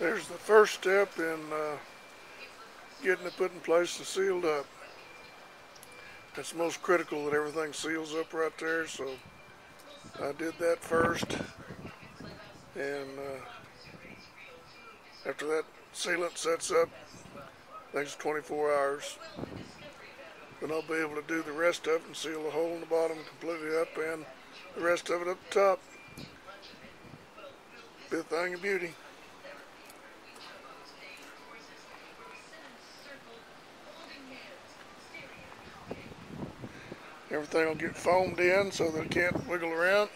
There's the first step in getting it put in place and sealed up. It's most critical that everything seals up right there, so I did that first, and after that sealant sets up, takes 24 hours, then I'll be able to do the rest of it and seal the hole in the bottom completely up and the rest of it up the top. Be a thing of beauty. Everything will get foamed in so that it can't wiggle around.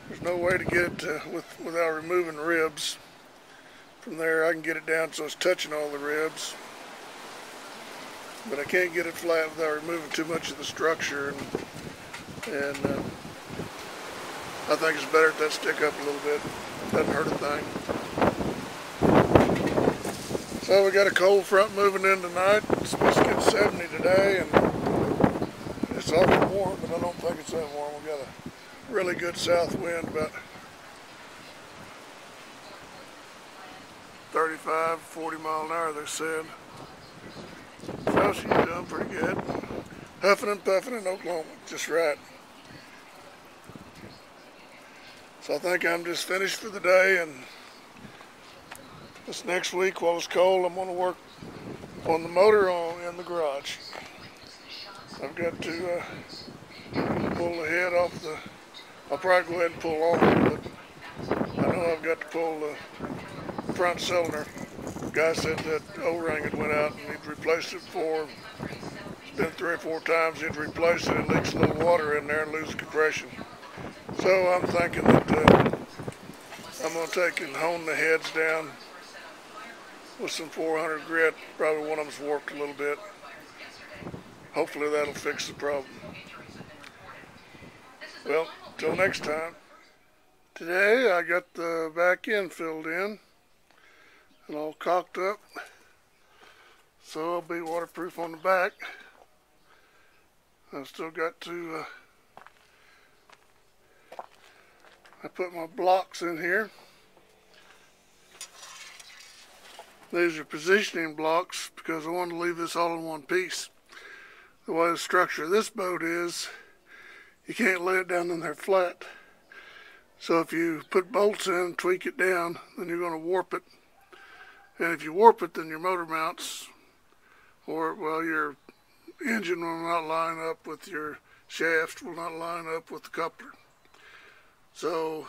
There's no way to get it without removing ribs. From there I can get it down so it's touching all the ribs, but I can't get it flat without removing too much of the structure, and I think it's better if that stick up a little bit. Doesn't hurt a thing. So we got a cold front moving in tonight. It's supposed to get 70 today, and it's awful warm, but I don't think it's that warm. We got a really good south wind, about 35, 40 mile an hour, they said. So she's doing pretty good. Huffing and puffing in Oklahoma, just right. So I think I'm just finished for the day, and this next week while it's cold, I'm going to work on the motor in the garage. I've got to pull the head off the, I'll probably go ahead and pull off it, but I know I've got to pull the front cylinder. The guy said that O-ring had went out and he'd replaced it before. It's been 3 or 4 times he'd replaced it. It leaks a little water in there and loses compression. So I'm thinking that I'm going to take and hone the heads down with some 400 grit. Probably one of them's warped a little bit. Hopefully that'll fix the problem. Well, till next time. Today I got the back end filled in and all caulked up, so it'll be waterproof on the back. I've still got to I put my blocks in here. These are positioning blocks because I want to leave this all in one piece. The way the structure of this boat is, you can't lay it down in there flat. So if you put bolts in and tweak it down, then you're going to warp it. And if you warp it, then your motor mounts, or, well, your engine will not line up with your shaft, will not line up with the coupler. So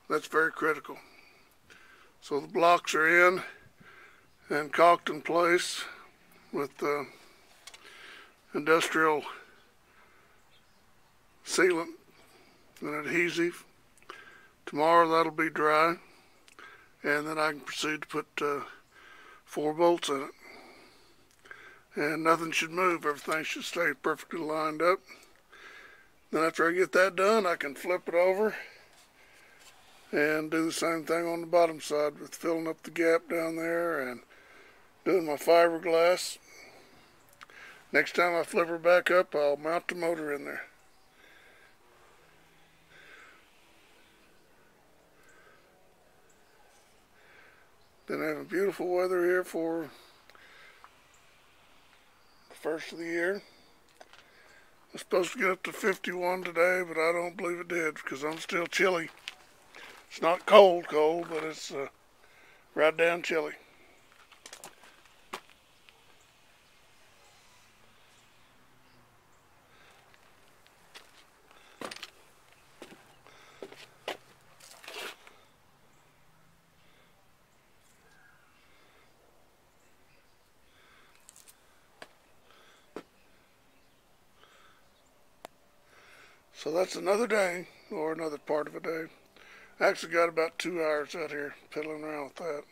that's very critical. So the blocks are in and caulked in place with industrial sealant and adhesive. Tomorrow that'll be dry, and then I can proceed to put 4 bolts in it. And nothing should move, everything should stay perfectly lined up. Then after I get that done, I can flip it over and do the same thing on the bottom side with filling up the gap down there and doing my fiberglass. Next time I flip her back up, I'll mount the motor in there. Been having beautiful weather here for the first of the year. It's supposed to get up to 51 today, but I don't believe it did because I'm still chilly. It's not cold, but it's right down chilly. So that's another day, or another part of a day. I actually got about 2 hours out here piddling around with that.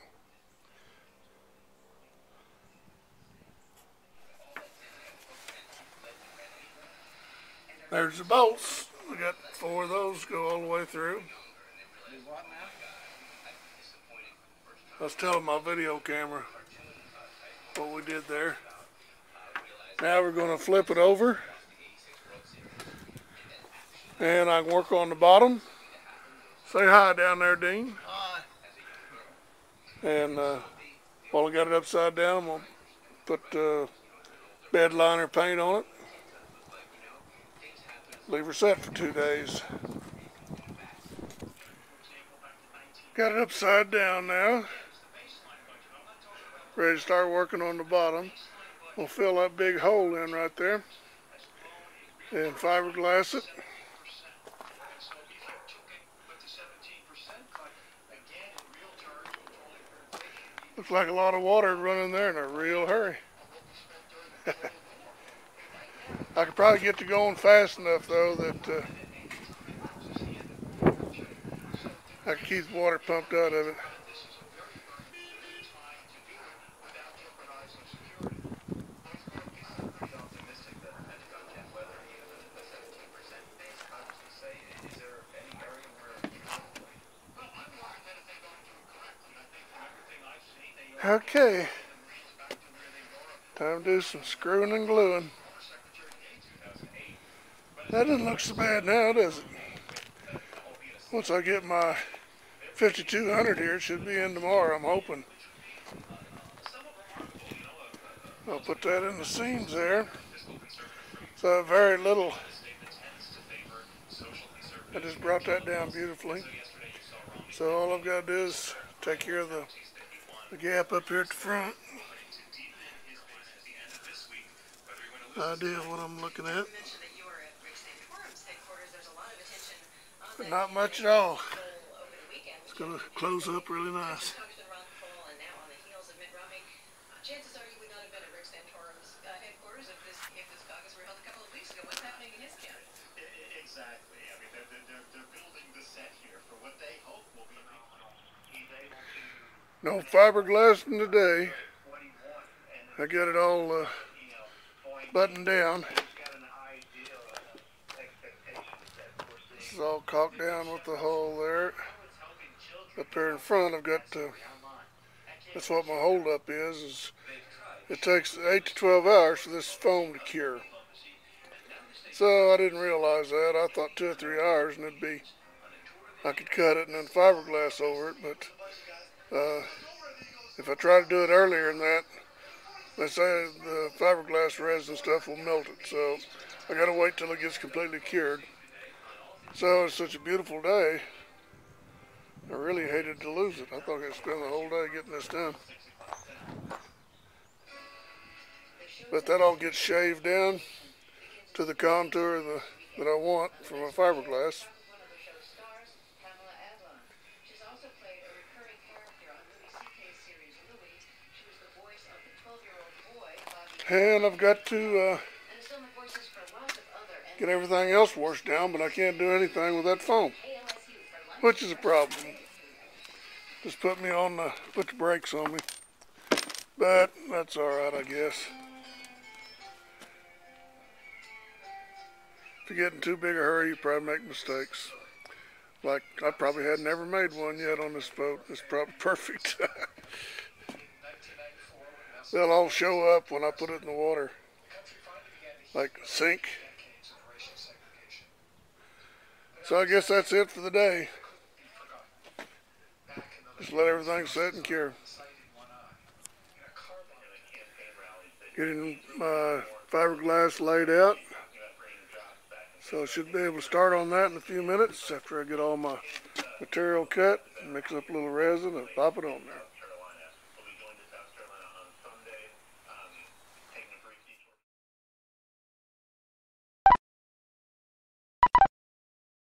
There's the bolts. We got 4 of those go all the way through. I was telling my video camera what we did there. Now we're going to flip it over, and I can work on the bottom. Say hi down there, Dean. Hi. And while I got it upside down, I'm going to put bed liner paint on it. Leave her set for 2 days. Got it upside down now. Ready to start working on the bottom. We'll fill that big hole in right there and fiberglass it. Looks like a lot of water running there in a real hurry. I could probably get to going fast enough though that I can keep the water pumped out of it. Okay, time to do some screwing and gluing. That doesn't look so bad now, does it? Once I get my 5200 here, it should be in tomorrow, I'm hoping. I'll put that in the seams there. So very little. I just brought that down beautifully. So all I've got to do is take care of the gap up here at the front. Idea of what I'm looking at. But not much at all. It's going to close up really nice. Chances are you would not have been at Rick Santorum's headquarters if this caucus were held a couple of weeks ago. What's happening in his county? Exactly. I mean, they're building the set here for what they hope will be no fiberglass in today. I got it all buttoned down. This is all caulked down with the hole there. Up here in front, I've got to. That's what my holdup is it takes 8 to 12 hours for this foam to cure. So I didn't realize that. I thought 2 or 3 hours and I could cut it and then fiberglass over it. But if I try to do it earlier than that, they say the fiberglass resin stuff will melt it. So I got to wait till it gets completely cured. So it's such a beautiful day. I really hated to lose it. I thought I'd spend the whole day getting this done. But that all gets shaved down to the contour that I want for my fiberglass. And I've got to get everything else washed down, but I can't do anything with that foam, which is a problem. Just put the brakes on me. But that's alright, I guess. If you get in too big a hurry, you probably make mistakes. Like, I probably had never made one yet on this boat. It's probably perfect. They'll all show up when I put it in the water. Like sink. So I guess that's it for the day. Just let everything set and cure. Getting my fiberglass laid out. So I should be able to start on that in a few minutes after I get all my material cut, mix up a little resin and pop it on there.